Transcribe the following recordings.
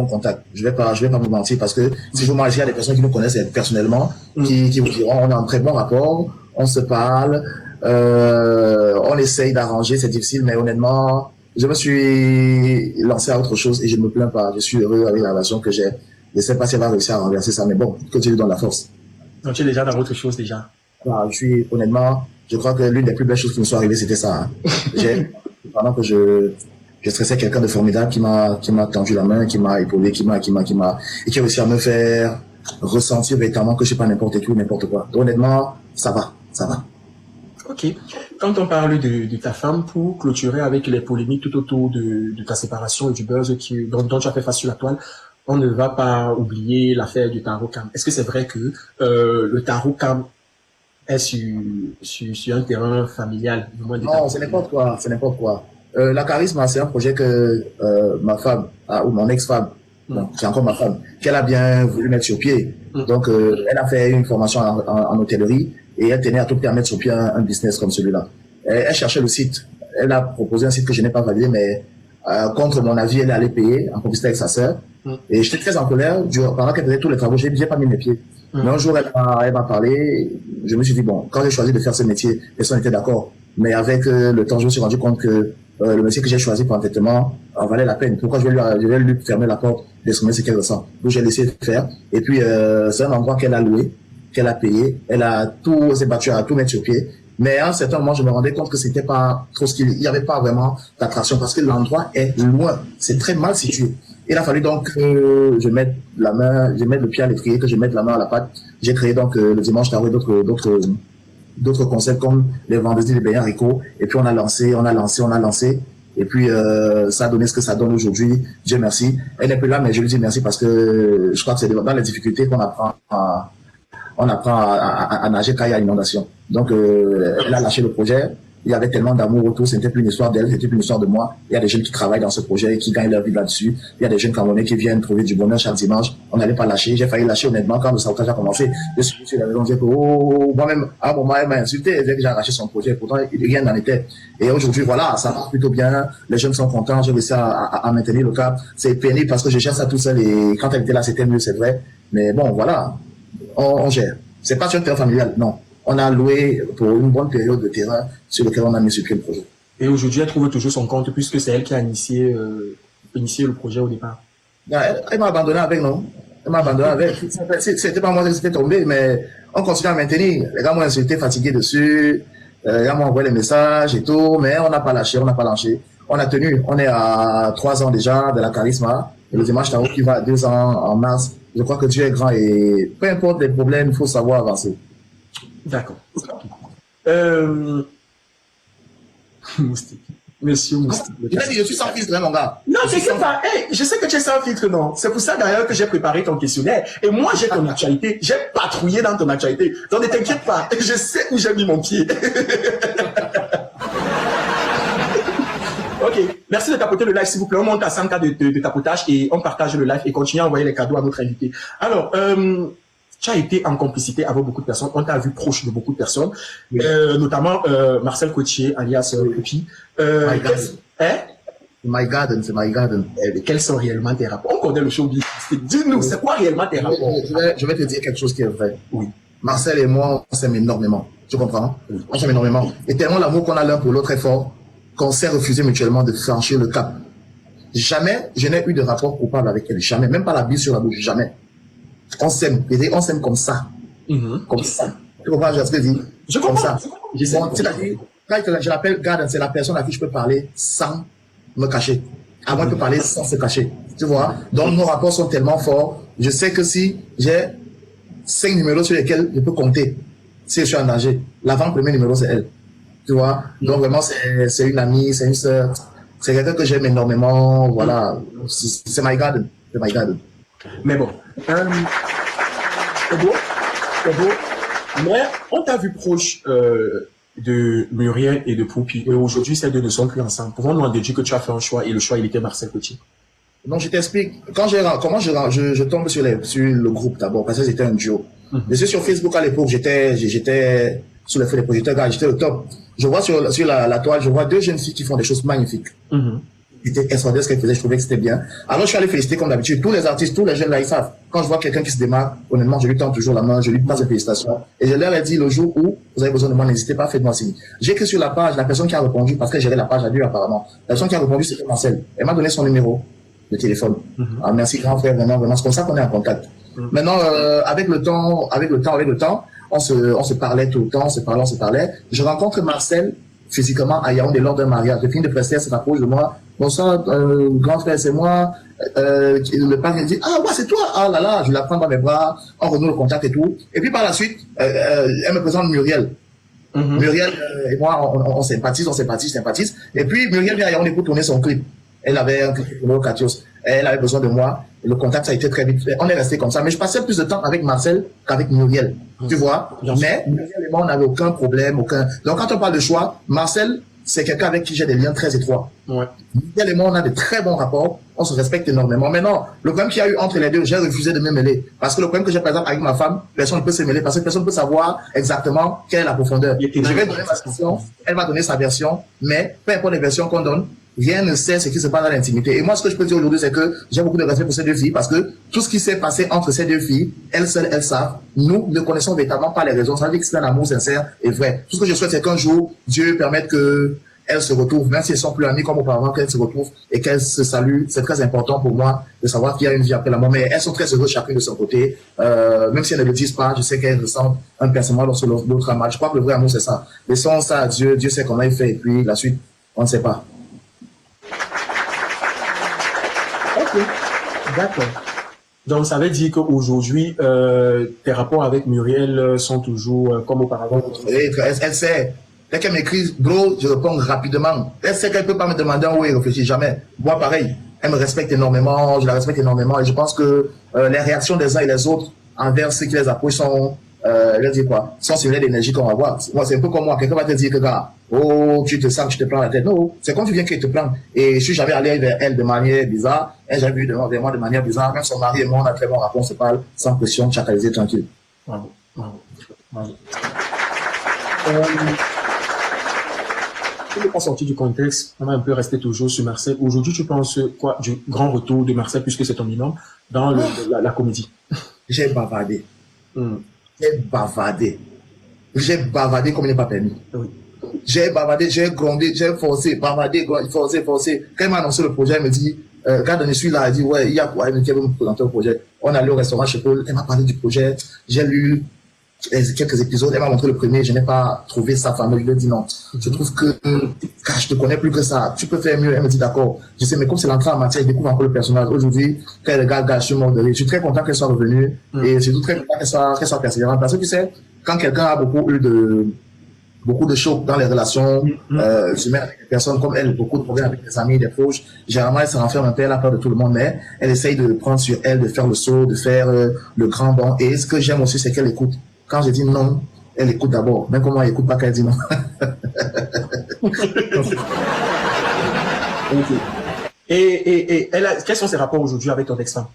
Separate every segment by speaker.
Speaker 1: contact. Je vais pas vous mentir parce que si je vous mentir, il y a des personnes qui nous connaissent personnellement, qui vous diront, on a un très bon rapport, on se parle, on essaye d'arranger, c'est difficile, mais honnêtement, je me suis lancé à autre chose et je ne me plains pas. Je suis heureux avec la relation que j'ai. Je ne sais pas si elle va réussir à renverser ça, mais bon, que Dieu lui donne la force.
Speaker 2: Donc tu es déjà dans autre chose déjà.
Speaker 1: Je suis, honnêtement, je crois que l'une des plus belles choses qui me sont arrivées, c'était ça. Hein. Pendant que je stressais quelqu'un de formidable qui m'a tendu la main, qui m'a épaulé, et qui a réussi à me faire ressentir véritablement que je suis pas n'importe qui ou n'importe quoi. Donc, honnêtement, ça va.
Speaker 2: Ok. Quand on parle de ta femme, pour clôturer avec les polémiques tout autour de ta séparation et du buzz dont tu as fait face sur la toile, on ne va pas oublier l'affaire du tarot cam. Est-ce que c'est vrai que le tarot cam est sur un terrain familial?
Speaker 1: Non, c'est n'importe quoi. La charisme, c'est un projet que ma femme, ou mon ex-femme, c'est encore ma femme, qu'elle a bien voulu mettre sur pied. Donc, elle a fait une formation en hôtellerie et elle tenait à tout prix à mettre sur pied un business comme celui-là. Elle cherchait le site. Elle a proposé un site que je n'ai pas validé, mais contre mon avis, elle allait payer en complicité avec sa sœur. Et j'étais très en colère. Pendant qu'elle faisait tous les travaux, j'ai pas mis mes pieds. Mais un jour, elle m'a parlé. Je me suis dit, bon, quand j'ai choisi de faire ce métier, personne n'était d'accord. Mais avec le temps, je me suis rendu compte que le métier que j'ai choisi pour entêtement en valait la peine. Pourquoi je vais lui fermer la porte d'exprimer ce qu'elle ressent? Donc j'ai laissé faire. Et puis c'est un endroit qu'elle a loué, qu'elle a payé. Elle s'est battue à tout mettre sur pied. Mais à un certain moment, je me rendais compte que c'était pas trop il y avait pas vraiment d'attraction parce que l'endroit est loin. C'est très mal situé. Il a fallu donc que je mette le pied à l'étrier, que je mette la main à la pâte. J'ai créé donc le dimanche tarot d'autres concepts comme les vendredis des beignets haricots. Et puis on a lancé. Et puis ça a donné ce que ça donne aujourd'hui. Dieu merci. Elle n'est plus là, mais je lui dis merci parce que je crois que c'est dans les difficultés qu'on apprend à nager quand il y a inondation. Donc elle a lâché le projet. Il y avait tellement d'amour autour, c'était plus une histoire d'elle, c'était plus une histoire de moi. Il y a des jeunes qui travaillent dans ce projet et qui gagnent leur vie là-dessus. Il y a des jeunes Camerounais qui viennent trouver du bonheur chaque dimanche. On n'allait pas lâcher. J'ai failli lâcher honnêtement quand le sabotage a commencé. Je suis sur la maison, j'ai dit moi-même, à un moment, elle m'a insulté, elle disait que j'ai arraché son projet. Pourtant, rien n'en était. Et aujourd'hui, voilà, ça marche plutôt bien. Les jeunes sont contents. J'ai réussi à maintenir le cap. C'est pénible parce que je gère ça tout seul et quand elle était là, c'était mieux, c'est vrai. Mais bon, voilà, on gère. C'est pas sur un terrain familial, non. On a loué pour une bonne période de terrain sur lequel on a mis sur pied le projet.
Speaker 2: Et aujourd'hui, elle trouve toujours son compte puisque c'est elle qui a initié le projet au départ.
Speaker 1: Elle m'a abandonné avec, non? Elle m'a abandonné avec. C'était pas moi qui s'était tombé, mais on continue à maintenir. Les gars m'ont insulté, fatigué dessus. Les gars m'ont envoyé les messages et tout, mais on n'a pas lâché, On a tenu. On est à 3 ans déjà de la charisma. Et le dimanche tarot qui va à 2 ans en mars. Je crois que Dieu est grand et peu importe les problèmes, il faut savoir avancer.
Speaker 2: D'accord. Moustique. Monsieur Moustique.
Speaker 1: Je suis sans filtre, hein, mon gars.
Speaker 2: Non, t'inquiète pas. Hey, je sais que tu es sans filtre, non. C'est pour ça d'ailleurs que j'ai préparé ton questionnaire. Et moi, j'ai ton actualité. J'ai patrouillé dans ton actualité. Donc ne t'inquiète pas. Je sais où j'ai mis mon pied. Ok. Merci de tapoter le live, s'il vous plaît. On monte à 100 cas de tapotage et on partage le live et continue à envoyer les cadeaux à notre invité. Alors, tu as été en complicité avec beaucoup de personnes. On t'a vu proche de beaucoup de personnes, oui. Notamment Marcel Cotier, alias Copi.
Speaker 1: My Garden, c'est My Garden.
Speaker 2: Quels sont réellement tes rapports? On connaît le showbiz. Dis-nous, c'est quoi réellement tes rapports?
Speaker 1: Je vais te dire quelque chose qui est vrai. Oui. Marcel et moi, on s'aime énormément. Tu comprends? Oui. On s'aime énormément. Et tellement l'amour qu'on a l'un pour l'autre est fort qu'on s'est refusé mutuellement de franchir le cap. Jamais je n'ai eu de rapport coupable avec elle. Jamais. Même pas la bise sur la bouche. Jamais. On s'aime. On s'aime comme ça. Comme ça. Tu comprends ce que je dis?
Speaker 2: Je comprends.
Speaker 1: Comme ça. C'est-à-dire, quand je l'appelle Garden, c'est la personne à qui je peux parler sans me cacher. À moi, je peux parler sans se cacher. Tu vois? Donc, nos rapports sont tellement forts. Je sais que si j'ai 5 numéros sur lesquels je peux compter, si je suis en danger, l'avant-premier numéro, c'est elle. Tu vois? Donc, vraiment, c'est une amie, c'est une sœur. C'est quelqu'un que j'aime énormément. Voilà. C'est My Garden. C'est My Garden.
Speaker 2: Mais bon. C'est beau. Mais on t'a vu proche de Muriel et de Poupi. Et aujourd'hui, ces deux ne sont plus ensemble. Pouvons-nous en déduire que tu as fait un choix et le choix, il était Marcel Cotier?
Speaker 1: Non, je t'explique. Comment je tombe sur le groupe d'abord, parce que c'était un duo. Mais sur Facebook à l'époque, j'étais sous le feu des projecteurs, j'étais au top. Je vois sur la toile, je vois 2 jeunes filles qui font des choses magnifiques. c'était extraordinaire ce qu'elle faisait, je trouvais que c'était bien. Alors je suis allé féliciter comme d'habitude. Tous les artistes, tous les jeunes là, ils savent. Quand je vois quelqu'un qui se démarque, honnêtement, je lui tends toujours la main, je lui passe des félicitations. Et je leur ai dit le jour où vous avez besoin de moi, n'hésitez pas, faites-moi signe. J'ai écrit sur la page, la personne qui a répondu, parce que j'ai la page à Dieu apparemment. La personne qui a répondu, c'était Marcel. Elle m'a donné son numéro de téléphone. Ah, merci grand frère, vraiment, vraiment. C'est comme ça qu'on est en contact. Maintenant, avec le temps, on se parlait tout le temps, on se parlait. Je rencontre Marcel physiquement à Yaoundé lors d'un mariage. Le film de prestataire se rapproche de moi. Bonsoir, grand frère, c'est moi. Le père me dit, ah ouais, c'est toi. Ah là là, je la prends dans mes bras, on renoue le contact et tout. Et puis par la suite, elle me présente Muriel. Muriel et moi, on sympathise. Et puis Muriel vient à Yaoundé pour tourner son clip. Elle avait un clip pour Katios. Elle avait besoin de moi. Le contact, ça a été très vite fait. On est resté comme ça. Mais je passais plus de temps avec Marcel qu'avec Muriel. Tu vois? Mais Muriel et moi, on n'avait aucun problème, Donc, quand on parle de choix, Marcel, c'est quelqu'un avec qui j'ai des liens très étroits. Ouais. Muriel et moi, on a de très bons rapports. On se respecte énormément. Maintenant, le problème qu'il y a eu entre les deux, j'ai refusé de me mêler. Parce que le problème que j'ai, par exemple, avec ma femme, personne ne peut se mêler parce que personne ne peut savoir exactement quelle est la profondeur. Je vais donner ma version, elle va donner sa version, mais peu importe les versions qu'on donne, rien ne sait ce qui se passe dans l'intimité. Et moi, ce que je peux dire aujourd'hui, c'est que j'ai beaucoup de respect pour ces deux filles parce que tout ce qui s'est passé entre ces deux filles, elles seules, elles savent. Nous ne connaissons véritablement pas les raisons. Ça veut dire que c'est un amour sincère et vrai. Tout ce que je souhaite, c'est qu'un jour, Dieu permette qu'elles se retrouvent, même si elles sont plus amies comme auparavant, qu'elles se retrouvent et qu'elles se saluent. C'est très important pour moi de savoir qu'il y a une vie après la mort. Mais elles sont très heureuses chacune de son côté. Même si elles ne le disent pas, je sais qu'elles ressentent un percement lorsque l'autre a mal. Je crois que le vrai amour, c'est ça. Laissons ça à Dieu. Dieu sait comment il fait. Et puis, la suite, on ne sait pas.
Speaker 2: Ok, d'accord. Donc, ça veut dire qu'aujourd'hui, tes rapports avec Muriel sont toujours comme auparavant.
Speaker 1: Elle sait. Dès qu'elle m'écrit, bro, je réponds rapidement. Elle sait qu'elle ne peut pas me demander où elle réfléchit jamais. Moi, pareil. Elle me respecte énormément, je la respecte énormément. Et je pense que les réactions des uns et des autres envers ceux qui les approchent sont, sont similaires d'énergie qu'on va voir. Moi, c'est un peu comme moi. Quelqu'un va te dire que, gars, oh, tu te sens que je te prends la tête. Non, c'est quand tu viens qu'il te prend. Et je suis jamais allé vers elle de manière bizarre. Elle j'ai vu vers moi de manière bizarre. Même son mari et moi, on a très bon rapport, on se parle sans pression, chacalisé, tranquille.
Speaker 2: Bravo, bravo, bravo. Pour ne pas sortir du contexte, on va un peu rester toujours sur Marcel. Aujourd'hui, tu penses quoi du grand retour de Marcel, puisque c'est ton binôme, dans la comédie?
Speaker 1: J'ai bavardé. J'ai bavardé comme il n'est pas permis. Oui. J'ai bavardé, j'ai grondé, j'ai forcé, bavardé, forcé. Quand il m'a annoncé le projet, elle me dit, regarde, je suis là, elle dit, ouais, il y a quoi? Elle me dit, elle veut me présenter le projet. On est allé au restaurant chez Paul, elle m'a parlé du projet, j'ai lu quelques épisodes, elle m'a montré le premier, je n'ai pas trouvé ça fameux, je lui ai dit non. Je trouve que, je te connais plus que ça, tu peux faire mieux. Elle me dit d'accord. Je sais, mais comme c'est l'entrée en matière, je découvre encore le personnage. Aujourd'hui, quand elle regarde, je suis mort de rire. Je suis très content qu'elle soit revenue et surtout très content qu'elle soit persévérante. Parce que tu sais, quand quelqu'un a beaucoup de chocs dans les relations, je mets avec des personnes comme elle, beaucoup de problèmes avec des amis, des proches. Généralement, elle se renferme un peu, elle a peur de tout le monde, mais elle essaye de prendre sur elle, de faire le saut, de faire le grand bond. Et ce que j'aime aussi, c'est qu'elle écoute. Quand je dis non, elle écoute d'abord. Même comment elle écoute pas qu'elle dit non.
Speaker 2: Okay. Et quels sont ses rapports aujourd'hui avec ton ex-femme?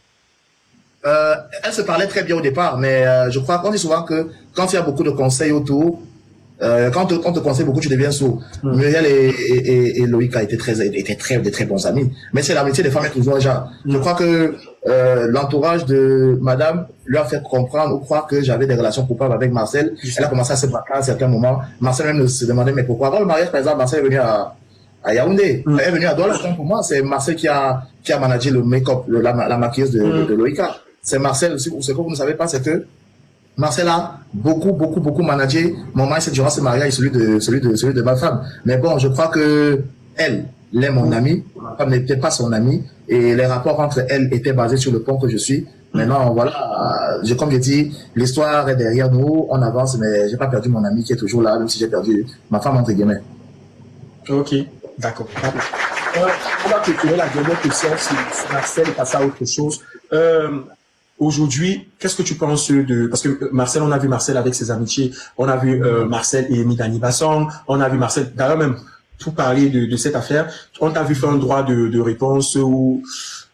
Speaker 1: Elle se parlait très bien au départ, mais je crois qu'on dit souvent que quand il y a beaucoup de conseils autour, quand on te conseille beaucoup, tu deviens sourd. Muriel et Loïc étaient de très bons amis. Mais c'est l'amitié des femmes est toujours un genre. Je crois que l'entourage de madame lui a fait comprendre ou croire que j'avais des relations coupables avec Marcel. Elle a commencé à se battre à un certain moment. Marcel même se demandait mais pourquoi. Avant le mariage, par exemple, Marcel est venu à Yaoundé. Elle est venue à Douala. Pour moi, c'est Marcel qui a managé le make-up, la maquilleuse de Loïca. C'est Marcel. Ce que vous ne savez pas, c'est que Marcel a beaucoup managé mon mindset durant ce mariage, celui de ma femme. Mais bon, je crois que elle est mon amie. Ma femme n'était pas son amie. Et les rapports entre elles étaient basés sur le pont que je suis. Maintenant, voilà, comme je dis, l'histoire est derrière nous, on avance, mais j'ai pas perdu mon ami qui est toujours là, même si j'ai perdu ma femme, entre guillemets.
Speaker 2: Ok, d'accord. On va clôturer la dernière question sur Marcel et passer à autre chose. Aujourd'hui, qu'est-ce que tu penses parce que Marcel, on a vu Marcel avec ses amitiés, on a vu Marcel et Midani Bassong, on a vu Marcel, d'ailleurs même, tout parler de cette affaire, on t'a vu faire un droit de réponse où,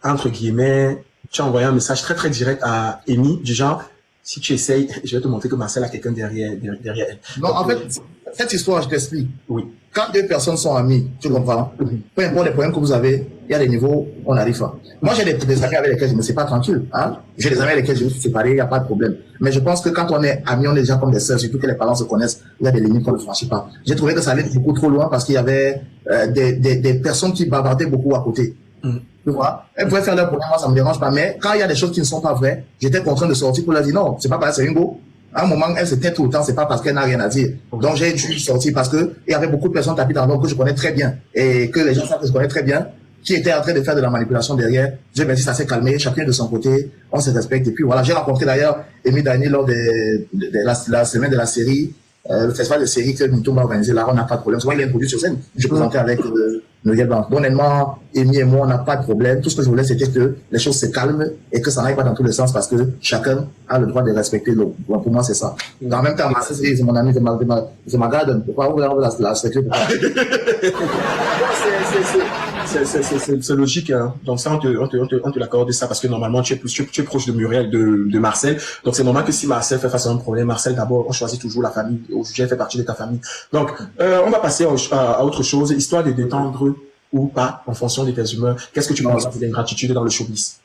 Speaker 2: entre guillemets, tu as envoyé un message très très direct à Amy, du genre, si tu essayes, je vais te montrer que Marcel a quelqu'un derrière elle.
Speaker 1: Non, en fait, cette histoire, je t'explique.
Speaker 2: Oui.
Speaker 1: Quand deux personnes sont amies, tu comprends? Peu importe les problèmes que vous avez, il y a des niveaux, on n'arrive pas. Moi, j'ai des amis avec lesquels je ne me suis pas tranquille. Hein? J'ai des amis avec lesquels je me suis séparé, il n'y a pas de problème. Mais je pense que quand on est amis, on est déjà comme des sœurs, surtout que les parents se connaissent, il y a des limites qu'on ne franchit pas. J'ai trouvé que ça allait beaucoup trop loin parce qu'il y avait des personnes qui bavardaient beaucoup à côté. Tu vois, elles pouvaient faire leur problème, moi ça me dérange pas, mais quand il y a des choses qui ne sont pas vraies, j'étais contraint de sortir pour leur dire non, c'est pas parce que c'est une go. À un moment, elle se tait tout le temps, c'est pas parce qu'elle n'a rien à dire. Donc j'ai dû sortir parce que il y avait beaucoup de personnes qui habitent dans l'ordre que je connais très bien et que les gens savent que je connais très bien, qui étaient en train de faire de la manipulation derrière. Dieu merci, ça s'est calmé, chacun de son côté, on se respecte. Et puis voilà, j'ai rencontré d'ailleurs Amy Dani lors de la semaine de la série, le festival de série que Mito m'a organisé. Là, on n'a pas de problème. Souvent, il est introduit sur scène. Je présentais avec Noël Blanc. Honnêtement, Amy et moi, on n'a pas de problème. Tout ce que je voulais, c'était que les choses se calment et que ça n'aille pas dans tous les sens parce que chacun a le droit de respecter l'autre. Donc, pour moi, c'est ça. En même temps, c'est mon ami, c'est ma garde. Pourquoi vous la respecter?
Speaker 2: C'est logique, hein. Donc ça, on te l'accorde ça parce que normalement, tu es proche de Muriel, de Marcel. Donc c'est normal que si Marcel fait face à un problème, Marcel d'abord, on choisit toujours la famille. J'ai fait partie de ta famille. Donc, on va passer à autre chose, histoire de détendre ou pas, en fonction de tes humeurs. Qu'est-ce que tu penses de l'ingratitude dans le showbiz?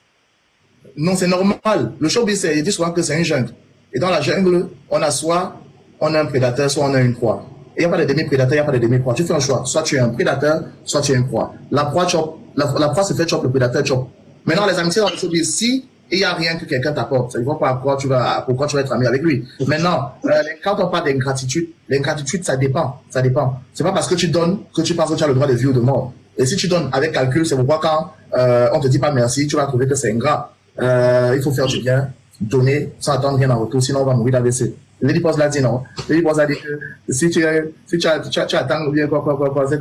Speaker 1: Non, c'est normal. Le showbiz, il dit souvent que c'est une jungle. Et dans la jungle, on a un prédateur, soit on a une proie. Il n'y a pas de demi-prédateur, il n'y a pas de demi-proie. Tu fais un choix. Soit tu es un prédateur, soit tu es une proie. La proie chope. La proie se fait chope, le prédateur chope. Maintenant, les amitiés dans le showbiz, si il n'y a rien que quelqu'un t'apporte, ça ne veut pas pourquoi tu vas être ami avec lui. Maintenant, quand on parle d'ingratitude, l'ingratitude, ça dépend. Ça dépend. C'est pas parce que tu donnes que tu penses que tu as le droit de vie ou de mort. Et si tu donnes avec calcul, c'est pourquoi quand on te dit pas merci, tu vas trouver que c'est ingrat. Il faut faire du bien, donner sans attendre rien en retour, sinon on va mourir d'AVC. Lady Boss l'a dit non. Lady Boss a dit que si tu attends bien quoi, c'est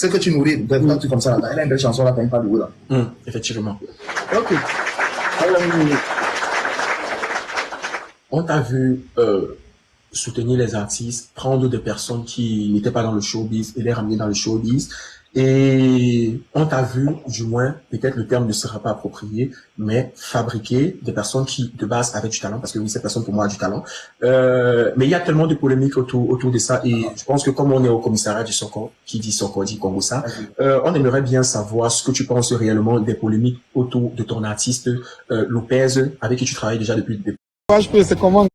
Speaker 1: que tu nourris, un truc comme ça. Elle a une belle chanson là, t'as pas de goût là.
Speaker 2: Effectivement. Ok. On t'a vu soutenir les artistes, prendre des personnes qui n'étaient pas dans le showbiz et les ramener dans le showbiz. Et on t'a vu, du moins, peut-être le terme ne sera pas approprié, mais fabriquer des personnes qui, de base, avaient du talent, parce que oui, cette personne, pour moi, a du talent. Mais il y a tellement de polémiques autour de ça, et je pense que comme on est au commissariat du Soko, qui dit Soko, dit Congo-ça, on aimerait bien savoir ce que tu penses réellement des polémiques autour de ton artiste, Lopez, avec qui tu travailles déjà depuis le début.
Speaker 3: C'est comment